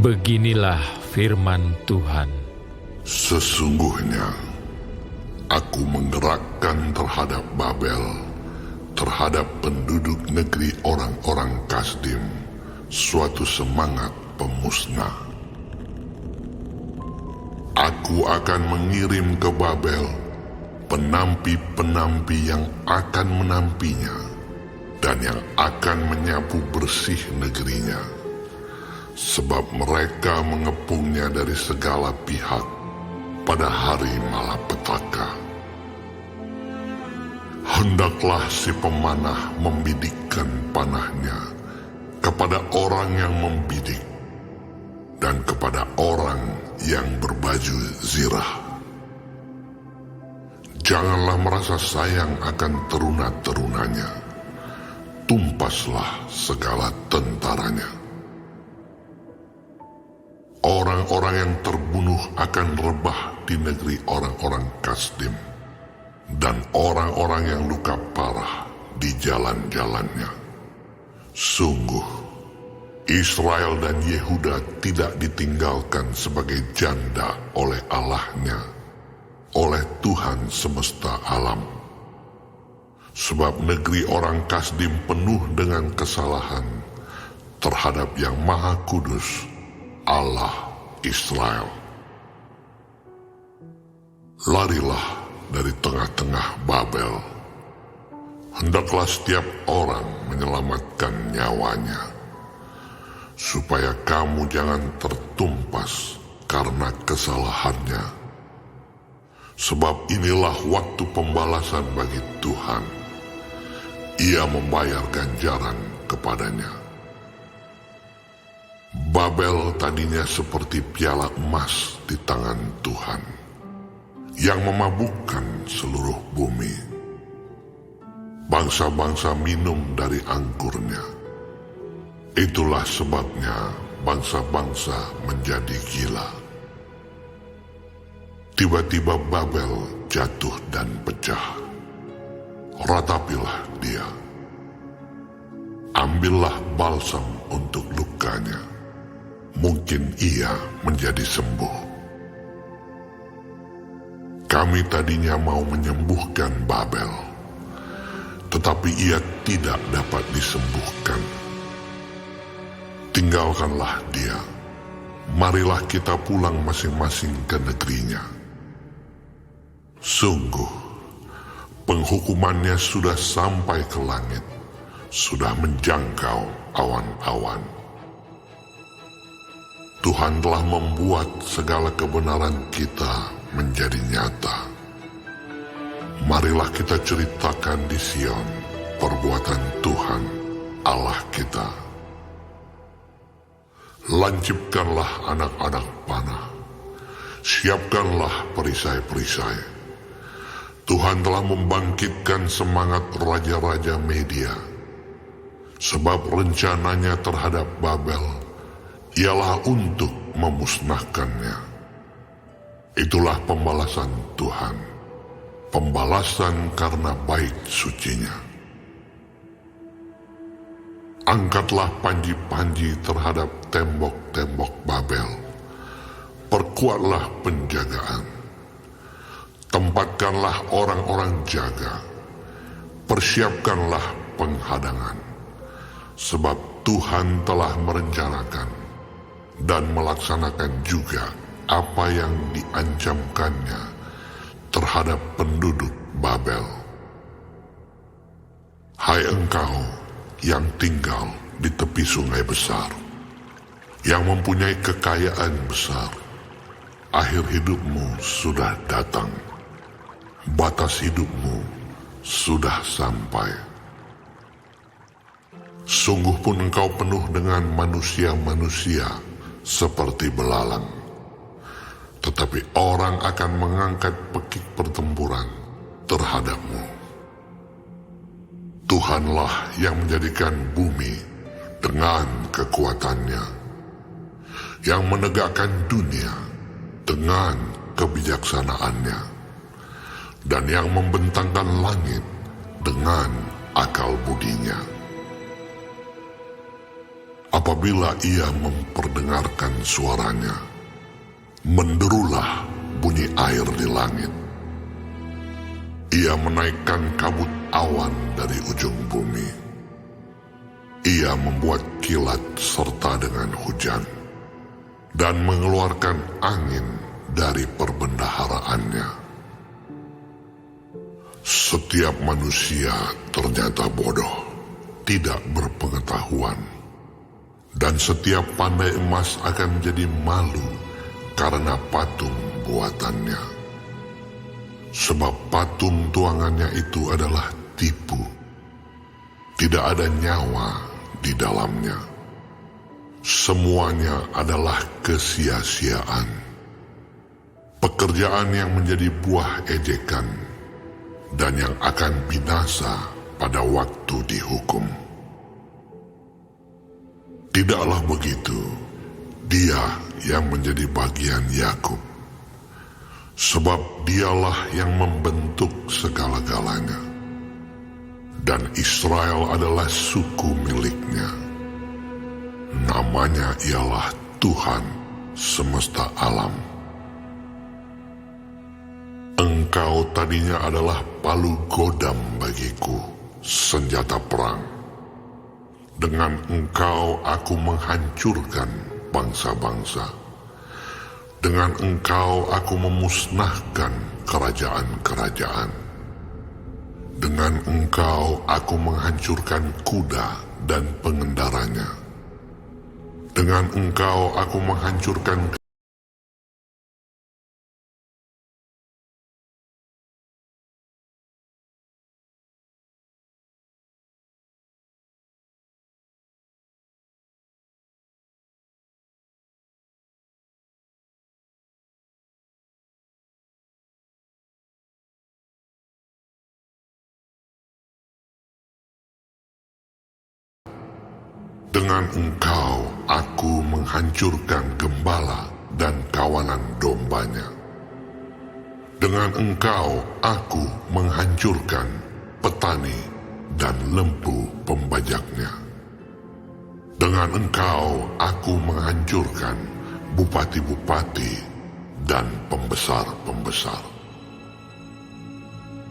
Beginilah firman Tuhan. Sesungguhnya, aku menggerakkan terhadap Babel, terhadap penduduk negeri orang-orang Kasdim, suatu semangat pemusnah. Aku akan mengirim ke Babel penampi-penampi yang akan menampinya dan yang akan menyapu bersih negerinya, sebab mereka mengepungnya dari segala pihak pada hari malapetaka. Hendaklah si pemanah membidikkan panahnya kepada orang yang membidik dan kepada orang yang berbaju zirah. Janganlah merasa sayang akan teruna-terunanya, tumpaslah segala tentaranya. Orang-orang yang terbunuh akan rebah di negeri orang-orang Kasdim, dan orang-orang yang luka parah di jalan-jalannya. Sungguh, Israel dan Yehuda tidak ditinggalkan sebagai janda oleh Allahnya, oleh Tuhan semesta alam. Sebab negeri orang Kasdim penuh dengan kesalahan terhadap yang Maha Kudus, Allah Israel. Larilah dari tengah-tengah Babel. Hendaklah setiap orang menyelamatkan nyawanya, supaya kamu jangan tertumpas karena kesalahannya. Sebab inilah waktu pembalasan bagi Tuhan. Ia membayar ganjaran kepadanya. Babel tadinya seperti piala emas di tangan Tuhan, yang memabukkan seluruh bumi. Bangsa-bangsa minum dari anggurnya. Itulah sebabnya bangsa-bangsa menjadi gila. Tiba-tiba Babel jatuh dan pecah. Ratapilah dia. Ambillah balsam untuk lukanya. Mungkin ia menjadi sembuh. Kami tadinya mau menyembuhkan Babel, tetapi ia tidak dapat disembuhkan. Tinggalkanlah dia. Marilah kita pulang masing-masing ke negerinya. Sungguh, penghukumannya sudah sampai ke langit, sudah menjangkau awan-awan. Tuhan telah membuat segala kebenaran kita menjadi nyata. Marilah kita ceritakan di Sion perbuatan Tuhan Allah kita. Lancipkanlah anak-anak panah, siapkanlah perisai-perisai. Tuhan telah membangkitkan semangat raja-raja Media, sebab rencananya terhadap Babel ialah untuk memusnahkannya. Itulah pembalasan Tuhan, pembalasan karena baik sucinya. Angkatlah panji-panji terhadap tembok-tembok Babel. Perkuatlah penjagaan. Tempatkanlah orang-orang jaga. Persiapkanlah penghadangan. Sebab Tuhan telah merencanakan dan melaksanakan juga apa yang diancamkannya terhadap penduduk Babel. Hai engkau yang tinggal di tepi sungai besar, yang mempunyai kekayaan besar, akhir hidupmu sudah datang, batas hidupmu sudah sampai. Sungguh pun engkau penuh dengan manusia-manusia seperti belalang, tetapi orang akan mengangkat pekik pertempuran terhadapmu. Tuhanlah yang menjadikan bumi dengan kekuatannya, yang menegakkan dunia dengan kebijaksanaannya, dan yang membentangkan langit dengan akal budinya. apabila ia memperdengarkan suaranya, menderulah bunyi air di langit. Ia menaikkan kabut awan dari ujung bumi. Ia membuat kilat serta dengan hujan, dan mengeluarkan angin dari perbendaharaannya. Setiap manusia ternyata bodoh, tidak berpengetahuan, dan setiap pandai emas akan menjadi malu karena patung buatannya. Sebab patung tuangannya itu adalah tipu, tidak ada nyawa di dalamnya. Semuanya adalah kesia-siaan, pekerjaan yang menjadi buah ejekan, dan yang akan binasa pada waktu dihukum. Tidaklah begitu dia yang menjadi bagian Yakub, sebab dialah yang membentuk segala-galanya, dan Israel adalah suku miliknya. Namanya ialah Tuhan semesta alam. Engkau tadinya adalah palu godam bagiku, senjata perang. Dengan engkau aku menghancurkan bangsa-bangsa. Dengan engkau aku memusnahkan kerajaan-kerajaan. Dengan engkau aku menghancurkan kuda dan pengendaranya. Dengan engkau aku menghancurkan Dengan engkau aku menghancurkan gembala dan kawanan dombanya. Dengan engkau aku menghancurkan petani dan lembu pembajaknya. Dengan engkau aku menghancurkan bupati-bupati dan pembesar-pembesar.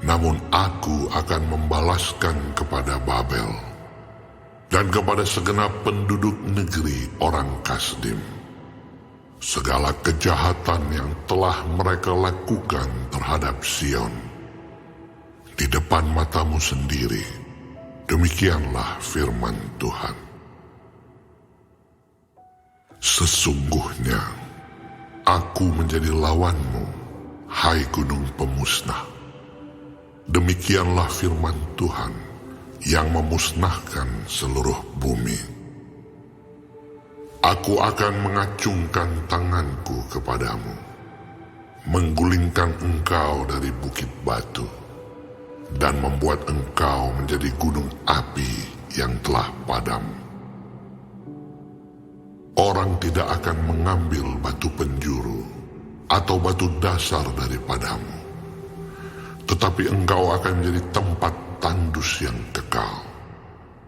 Namun aku akan membalaskan kepada Babel dan kepada segenap penduduk negeri orang Kasdim segala kejahatan yang telah mereka lakukan terhadap Sion di depan matamu sendiri. Demikianlah firman Tuhan. Sesungguhnya aku menjadi lawanmu, hai gunung pemusnah. Demikianlah firman Tuhan yang memusnahkan seluruh bumi. Aku akan mengacungkan tanganku kepadamu, menggulingkan engkau dari bukit batu, dan membuat engkau menjadi gunung api yang telah padam. Orang tidak akan mengambil batu penjuru atau batu dasar daripadamu, tetapi engkau akan menjadi tempat tandus yang kekal.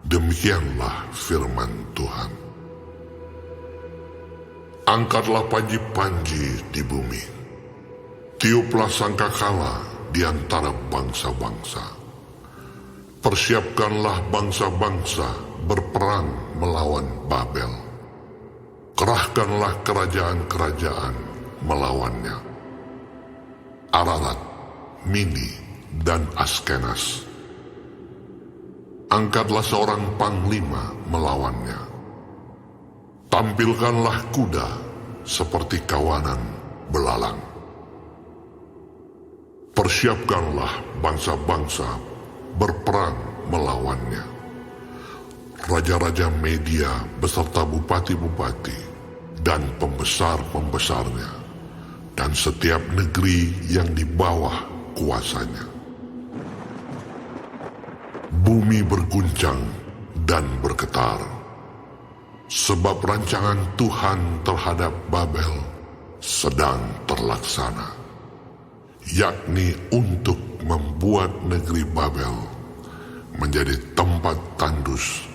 Demikianlah firman Tuhan. Angkatlah panji-panji di bumi, tiuplah sangkakala di antara bangsa-bangsa. Persiapkanlah bangsa-bangsa berperang melawan Babel. Kerahkanlah kerajaan-kerajaan melawannya, Ararat, Mini, dan Askenas. Angkatlah seorang panglima melawannya. Tampilkanlah kuda seperti kawanan belalang. Persiapkanlah bangsa-bangsa berperang melawannya. Raja-raja Media beserta bupati-bupati dan pembesar-pembesarnya, dan setiap negeri yang di bawah kuasanya. Bumi berguncang dan bergetar, sebab rancangan Tuhan terhadap Babel sedang terlaksana, yakni untuk membuat negeri Babel menjadi tempat tandus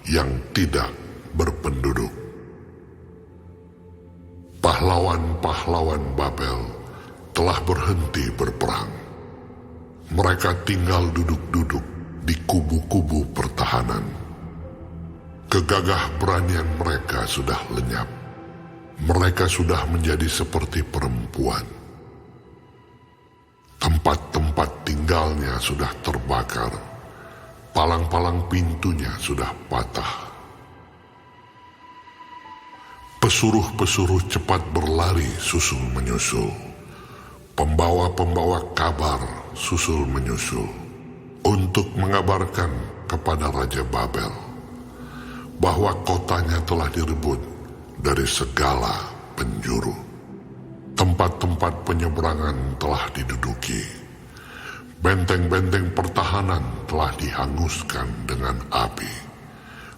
yang tidak berpenduduk. Pahlawan-pahlawan Babel telah berhenti berperang. Mereka tinggal duduk-duduk di kubu-kubu pertahanan. Kegagah beranian mereka sudah lenyap. Mereka sudah menjadi seperti perempuan. Tempat-tempat tinggalnya sudah terbakar. Palang-palang pintunya sudah patah. Pesuruh-pesuruh cepat berlari susul menyusul. Pembawa-pembawa kabar susul menyusul untuk mengabarkan kepada Raja Babel bahwa kotanya telah direbut dari segala penjuru. Tempat-tempat penyeberangan telah diduduki. Benteng-benteng pertahanan telah dihanguskan dengan api.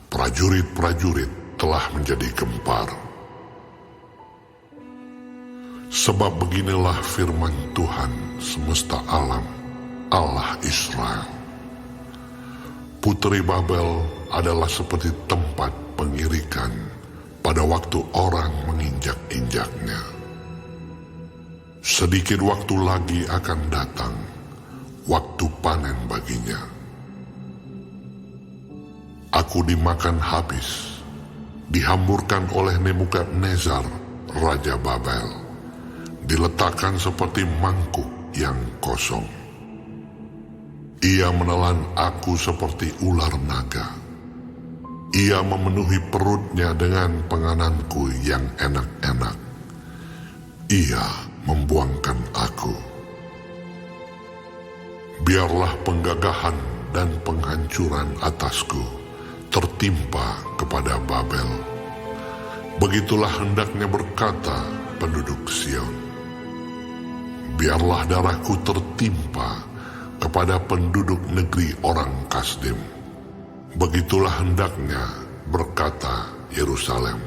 Prajurit-prajurit telah menjadi gempar. Sebab beginilah firman Tuhan semesta alam, Allah Israel. Putri Babel adalah seperti tempat pengirikan pada waktu orang menginjak-injaknya. Sedikit waktu lagi akan datang, waktu panen baginya. Aku dimakan habis, dihamburkan oleh Nebukadnezar, Raja Babel. Diletakkan seperti mangkuk yang kosong. Ia menelan aku seperti ular naga. Ia memenuhi perutnya dengan pengananku yang enak-enak. Ia membuangkan aku. Biarlah penggagahan dan penghancuran atasku tertimpa kepada Babel. Begitulah hendaknya berkata penduduk Sion. Biarlah darahku tertimpa kepada penduduk negeri orang Kasdim. Begitulah hendaknya berkata Yerusalem.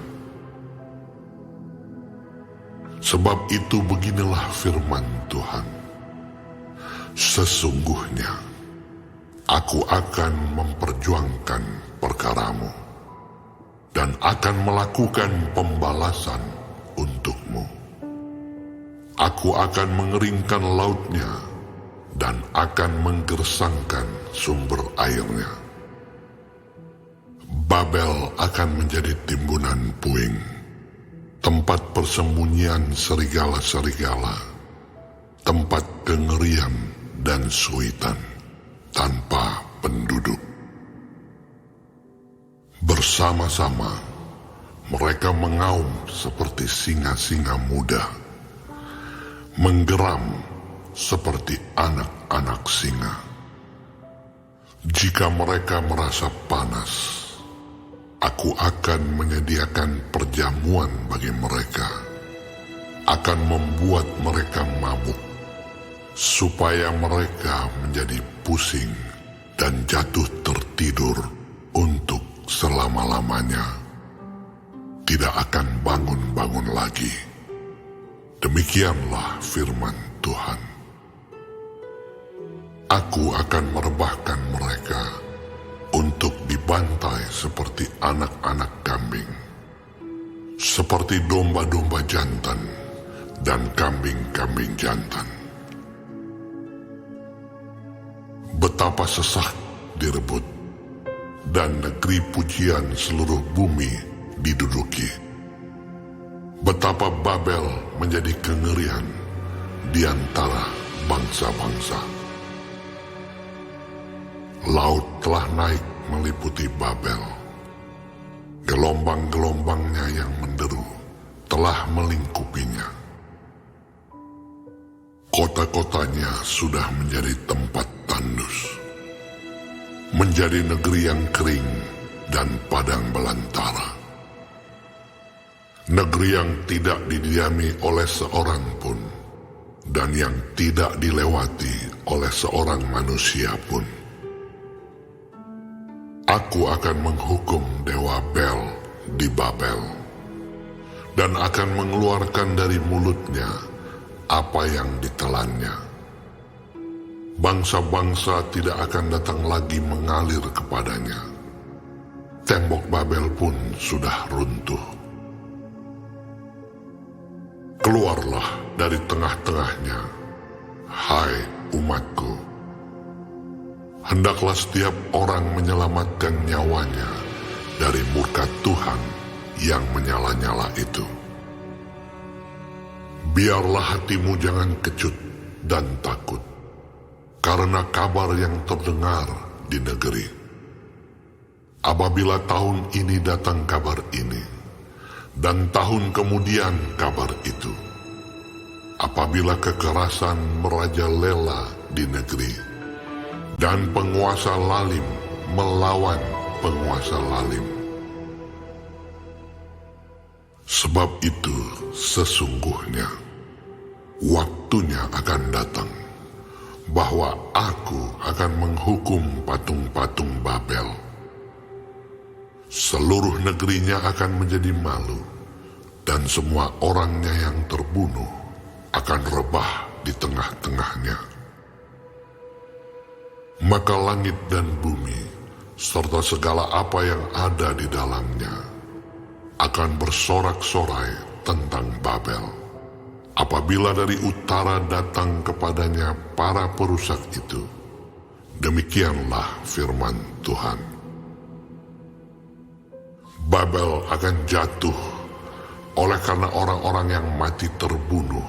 Sebab itu beginilah firman Tuhan. Sesungguhnya aku akan memperjuangkan perkaramu dan akan melakukan pembalasan untukmu. Aku akan mengeringkan lautnya dan akan menggersangkan sumber airnya. Babel akan menjadi timbunan puing, tempat persembunyian serigala-serigala, tempat kengerian dan suitan tanpa penduduk. Bersama-sama mereka mengaum seperti singa-singa muda, menggeram seperti anak-anak singa. Jika mereka merasa panas, aku akan menyediakan perjamuan bagi mereka, akan membuat mereka mabuk, supaya mereka menjadi pusing dan jatuh tertidur untuk selama-lamanya. Tidak akan bangun-bangun lagi. Demikianlah firman Tuhan. Aku akan merebahkan mereka untuk dibantai seperti anak-anak kambing, seperti domba-domba jantan dan kambing-kambing jantan. Betapa sesak direbut, dan negeri pujian seluruh bumi diduduki. Betapa Babel menjadi kengerian di antara bangsa-bangsa. Laut telah naik meliputi Babel. Gelombang-gelombangnya yang menderu telah melingkupinya. Kota-kotanya sudah menjadi tempat tandus, menjadi negeri yang kering dan padang belantara. Negeri yang tidak didiami oleh seorang pun, dan yang tidak dilewati oleh seorang manusia pun. Aku akan menghukum dewa Bel di Babel, dan akan mengeluarkan dari mulutnya apa yang ditelannya. Bangsa-bangsa tidak akan datang lagi mengalir kepadanya. tembok Babel pun sudah runtuh. Keluarlah dari tengah-tengahnya, hai umatku. Hendaklah setiap orang menyelamatkan nyawanya dari murka Tuhan yang menyala-nyala itu. Biarlah hatimu jangan kecut dan takut, karena kabar yang terdengar di negeri. Apabila tahun ini datang kabar ini, dan tahun kemudian kabar itu, apabila kekerasan merajalela di negeri, dan penguasa lalim melawan penguasa lalim. Sebab itu sesungguhnya waktunya akan datang, bahwa aku akan menghukum patung-patung Babel. Seluruh negerinya akan menjadi malu, dan semua orangnya yang terbunuh akan rebah di tengah-tengahnya. Maka langit dan bumi, serta segala apa yang ada di dalamnya, akan bersorak-sorai tentang Babel, apabila dari utara datang kepadanya para perusak itu. Demikianlah firman Tuhan. Babel akan jatuh oleh karena orang-orang yang mati terbunuh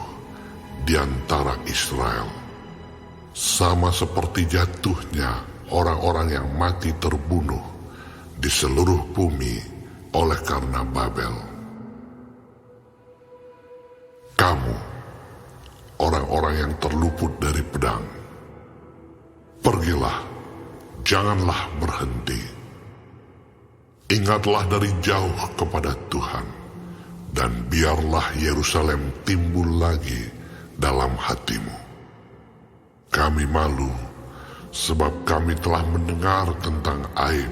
di antara Israel, sama seperti jatuhnya orang-orang yang mati terbunuh di seluruh bumi oleh karena Babel. Kamu, orang-orang yang terluput dari pedang, pergilah, janganlah berhenti. Ingatlah dari jauh kepada Tuhan, dan biarlah Yerusalem timbul lagi dalam hatimu. Kami malu, sebab kami telah mendengar tentang aib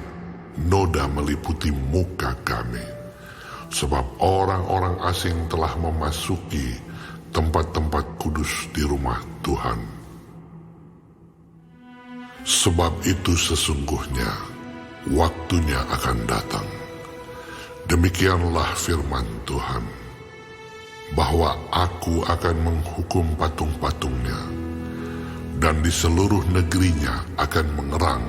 noda meliputi muka kami, sebab orang-orang asing telah memasuki tempat-tempat kudus di rumah Tuhan. Sebab itu sesungguhnya waktunya akan datang, demikianlah firman Tuhan, bahwa aku akan menghukum patung-patungnya, dan di seluruh negerinya akan mengerang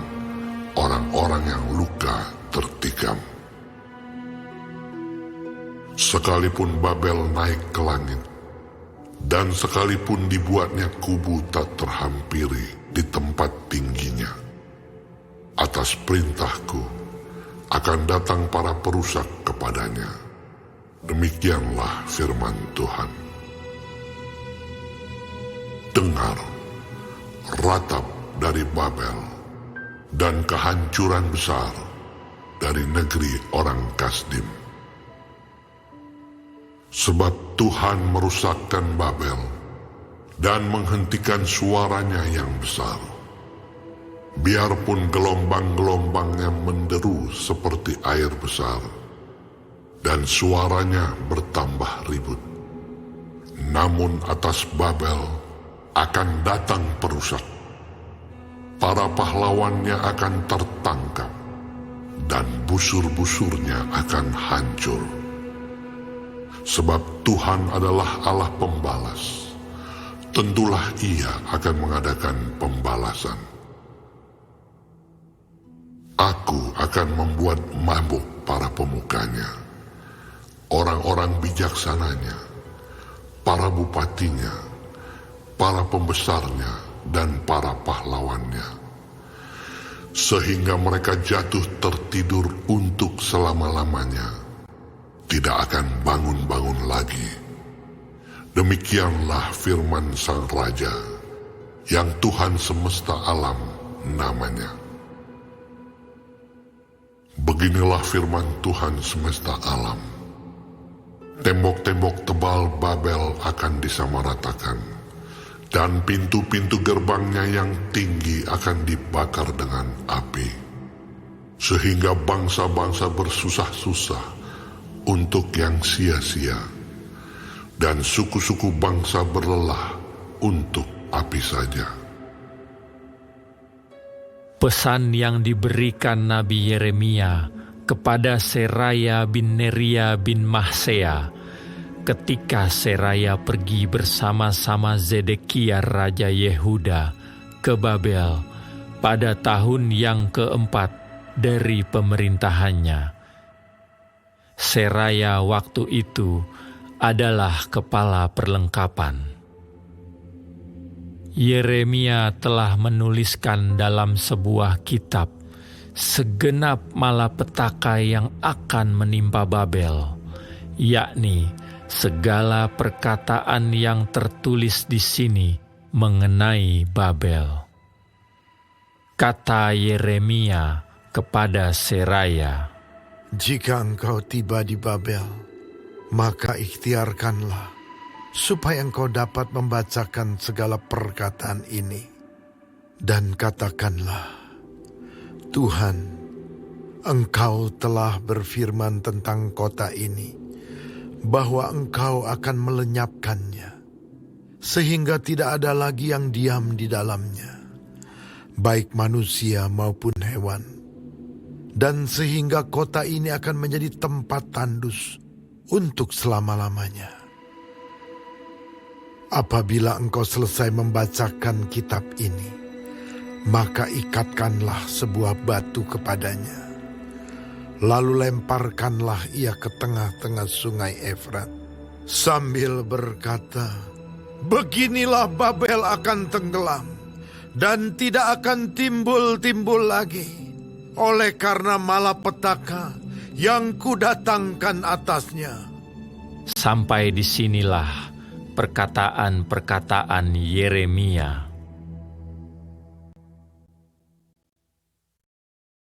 orang-orang yang luka tertikam. Sekalipun Babel naik ke langit, dan sekalipun dibuatnya kubu tak terhampiri di tempat tingginya, atas perintahku akan datang para perusak kepadanya. Demikianlah firman Tuhan. Dengar, ratap dari Babel, dan kehancuran besar dari negeri orang Kasdim. Sebab Tuhan merusakkan Babel dan menghentikan suaranya yang besar. Biarpun gelombang-gelombangnya menderu seperti air besar, dan suaranya bertambah ribut. Namun atas Babel akan datang perusak. Para pahlawannya akan tertangkap, dan busur-busurnya akan hancur. Sebab Tuhan adalah Allah pembalas. Tentulah Ia akan mengadakan pembalasan. Aku akan membuat mabuk para pemukanya, orang-orang bijaksananya, para bupatinya, para pembesarnya, dan para pahlawannya, sehingga mereka jatuh tertidur untuk selama-lamanya, tidak akan bangun-bangun lagi. Demikianlah firman Sang Raja, yang Tuhan semesta alam namanya. Beginilah firman Tuhan semesta alam. Tembok-tembok tebal Babel akan disamaratakan, dan pintu-pintu gerbangnya yang tinggi akan dibakar dengan api, sehingga bangsa-bangsa bersusah-susah untuk yang sia-sia, dan suku-suku bangsa berlelah untuk api saja. Pesan yang diberikan Nabi Yeremia kepada Seraya bin Neria bin Mahsea, ketika Seraya pergi bersama-sama Zedekia Raja Yehuda ke Babel pada tahun yang keempat dari pemerintahannya. Seraya waktu itu adalah kepala perlengkapan. Yeremia telah menuliskan dalam sebuah kitab segenap malapetaka yang akan menimpa Babel, yakni segala perkataan yang tertulis di sini mengenai Babel. Kata Yeremia kepada Seraya, "Jika engkau tiba di Babel, maka ikhtiarkanlah supaya engkau dapat membacakan segala perkataan ini. Dan katakanlah, Tuhan, engkau telah berfirman tentang kota ini, bahwa engkau akan melenyapkannya, sehingga tidak ada lagi yang diam di dalamnya, baik manusia maupun hewan. Dan sehingga kota ini akan menjadi tempat tandus untuk selama-lamanya. Apabila engkau selesai membacakan kitab ini, maka ikatkanlah sebuah batu kepadanya. Lalu lemparkanlah ia ke tengah-tengah sungai Efrat, sambil berkata, beginilah Babel akan tenggelam, dan tidak akan timbul-timbul lagi, oleh karena malapetaka yang kudatangkan atasnya." Sampai disinilah perkataan-perkataan Yeremia.